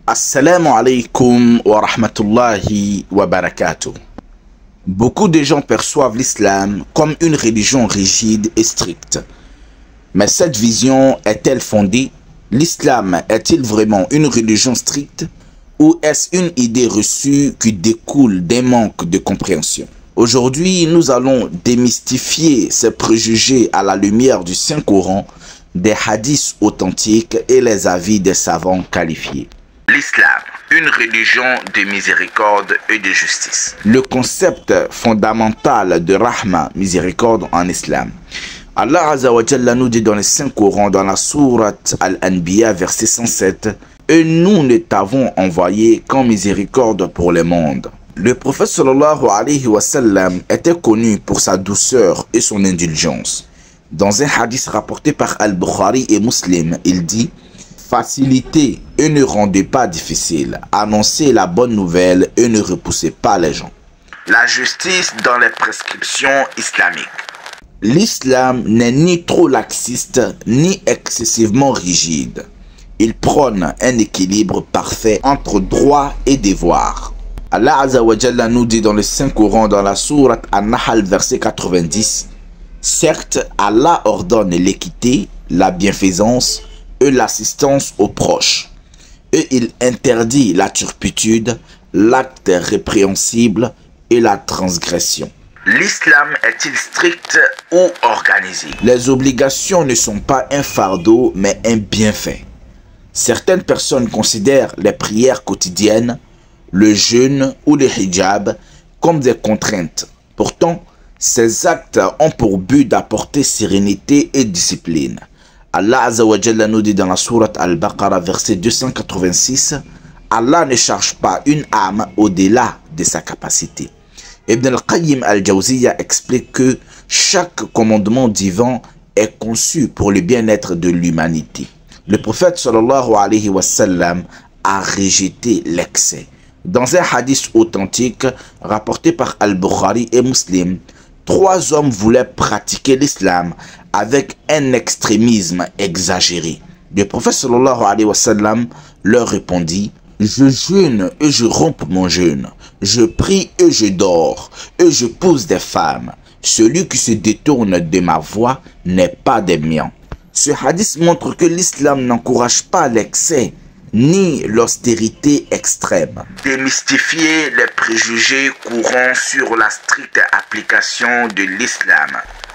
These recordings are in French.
Assalamu alaikum wa rahmatullahi wa barakatuh. Beaucoup de gens perçoivent l'islam comme une religion rigide et stricte. Mais cette vision est-elle fondée? L'islam est-il vraiment une religion stricte? Ou est-ce une idée reçue qui découle d'un manque de compréhension? Aujourd'hui, nous allons démystifier ces préjugés à la lumière du Saint-Coran, des hadiths authentiques et les avis des savants qualifiés. L'islam, une religion de miséricorde et de justice. Le concept fondamental de Rahma, miséricorde en islam. Allah Azza wa Jalla nous dit dans le Saint-Coran, dans la sourate Al-Anbiya, verset 107, « Et nous ne t'avons envoyé qu'en miséricorde pour le monde. » Le prophète sallallahu alayhi wa sallam était connu pour sa douceur et son indulgence. Dans un hadith rapporté par Al-Bukhari et Muslim, il dit « Facilitez et ne rendez pas difficile. Annoncez la bonne nouvelle et ne repoussez pas les gens. » La justice dans les prescriptions islamiques. L'islam n'est ni trop laxiste ni excessivement rigide. Il prône un équilibre parfait entre droit et devoir. Allah Azza wa Jalla nous dit dans le Saint-Coran, dans la sourate An-Nahl, verset 90, « Certes, Allah ordonne l'équité, la bienfaisance et l'assistance aux proches. Et il interdit la turpitude, l'acte répréhensible et la transgression. » L'islam est-il strict ou organisé? Les obligations ne sont pas un fardeau, mais un bienfait. Certaines personnes considèrent les prières quotidiennes, le jeûne ou le hijab comme des contraintes. Pourtant, ces actes ont pour but d'apporter sérénité et discipline. Allah Azza wa Jalla nous dit dans la sourate Al-Baqarah, verset 286, « Allah ne charge pas une âme au-delà de sa capacité. » Ibn al-Qayyim al-Jawziyya explique que chaque commandement divin est conçu pour le bien-être de l'humanité. Le prophète sallallahu alayhi wa sallam a rejeté l'excès. Dans un hadith authentique rapporté par Al-Bukhari et Muslim, 3 hommes voulaient pratiquer l'islam avec un extrémisme exagéré. Le prophète sallallahu alayhi wa sallam leur répondit: « Je jeûne et je romps mon jeûne, je prie et je dors, et je pousse des femmes. Celui qui se détourne de ma voie n'est pas des miens. » Ce hadith montre que l'islam n'encourage pas l'excès ni l'austérité extrême. Démystifier les préjugés courants sur la stricte application de l'islam.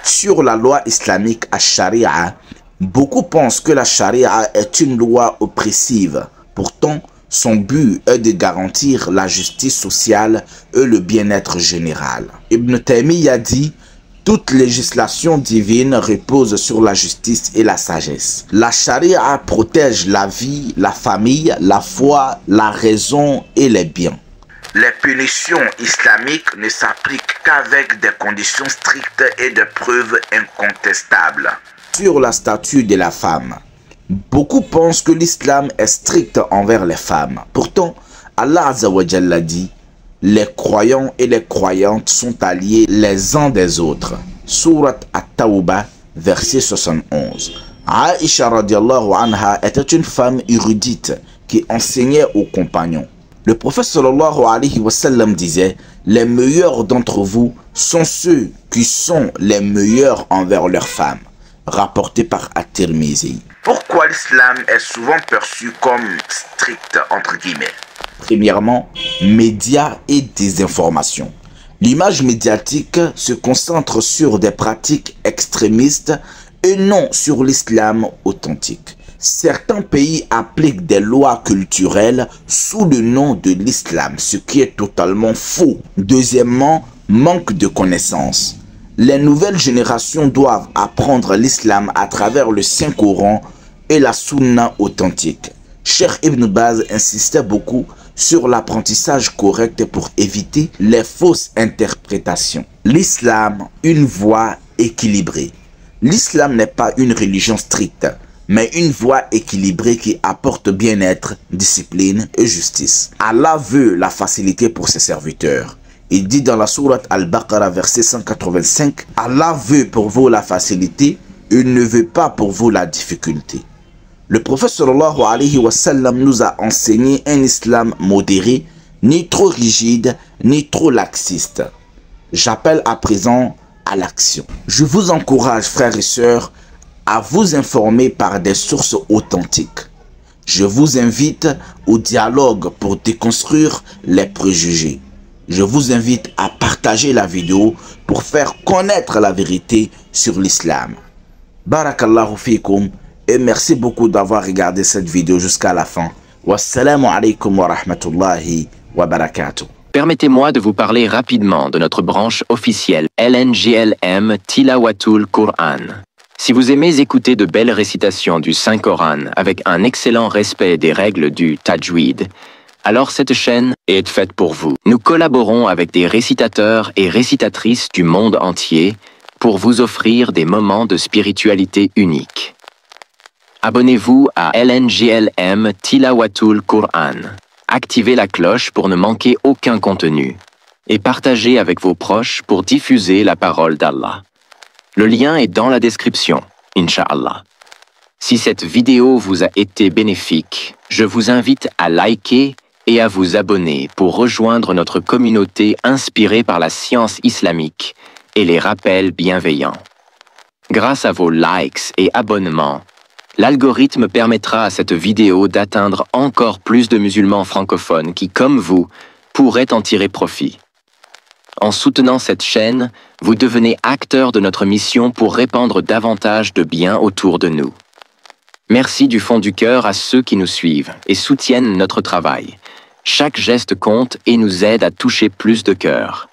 Sur la loi islamique à Sharia, beaucoup pensent que la Sharia est une loi oppressive. Pourtant, son but est de garantir la justice sociale et le bien-être général. Ibn Taymiyyah dit: toute législation divine repose sur la justice et la sagesse. La charia protège la vie, la famille, la foi, la raison et les biens. Les punitions islamiques ne s'appliquent qu'avec des conditions strictes et des preuves incontestables. Sur la statue de la femme, beaucoup pensent que l'islam est strict envers les femmes. Pourtant, Allah Azza wa Jalla dit: les croyants et les croyantes sont alliés les uns des autres. Sourate At-Tawbah, verset 71. Aïcha radiallahu anha était une femme érudite qui enseignait aux compagnons. Le prophète sallallahu alayhi wa sallam disait: les meilleurs d'entre vous sont ceux qui sont les meilleurs envers leurs femmes. Rapporté par At-Tirmizi. Pourquoi l'islam est souvent perçu comme strict entre guillemets? Premièrement, médias et désinformation. L'image médiatique se concentre sur des pratiques extrémistes et non sur l'islam authentique. Certains pays appliquent des lois culturelles sous le nom de l'islam, ce qui est totalement faux. Deuxièmement, manque de connaissances. Les nouvelles générations doivent apprendre l'islam à travers le Saint-Coran et la Sunna authentique. Cheikh Ibn Baz insistait beaucoup sur l'apprentissage correct pour éviter les fausses interprétations. L'islam, une voie équilibrée. L'islam n'est pas une religion stricte, mais une voie équilibrée qui apporte bien-être, discipline et justice. Allah veut la facilité pour ses serviteurs. Il dit dans la sourate Al-Baqarah, verset 185, « Allah veut pour vous la facilité, il ne veut pas pour vous la difficulté. » Le prophète sallallahu alayhi wa sallam nous a enseigné un islam modéré, ni trop rigide, ni trop laxiste. J'appelle à présent à l'action. Je vous encourage, frères et sœurs, à vous informer par des sources authentiques. Je vous invite au dialogue pour déconstruire les préjugés. Je vous invite à partager la vidéo pour faire connaître la vérité sur l'islam. Barakallahu fikum et merci beaucoup d'avoir regardé cette vidéo jusqu'à la fin. Wassalamu alaikum wa rahmatullahi wa barakatuh. Permettez-moi de vous parler rapidement de notre branche officielle LNGLM Tilawatul Qur'an. Si vous aimez écouter de belles récitations du Saint-Coran avec un excellent respect des règles du Tajwid, alors cette chaîne est faite pour vous. Nous collaborons avec des récitateurs et récitatrices du monde entier pour vous offrir des moments de spiritualité uniques. Abonnez-vous à LNGLM Tilawatul Qur'an. Activez la cloche pour ne manquer aucun contenu et partagez avec vos proches pour diffuser la parole d'Allah. Le lien est dans la description, Inch'Allah. Si cette vidéo vous a été bénéfique, je vous invite à liker et à vous abonner pour rejoindre notre communauté inspirée par la science islamique et les rappels bienveillants. Grâce à vos likes et abonnements, l'algorithme permettra à cette vidéo d'atteindre encore plus de musulmans francophones qui, comme vous, pourraient en tirer profit. En soutenant cette chaîne, vous devenez acteur de notre mission pour répandre davantage de bien autour de nous. Merci du fond du cœur à ceux qui nous suivent et soutiennent notre travail. Chaque geste compte et nous aide à toucher plus de cœurs.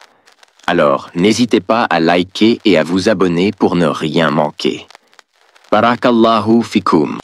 Alors, n'hésitez pas à liker et à vous abonner pour ne rien manquer. Barakallahu fikum.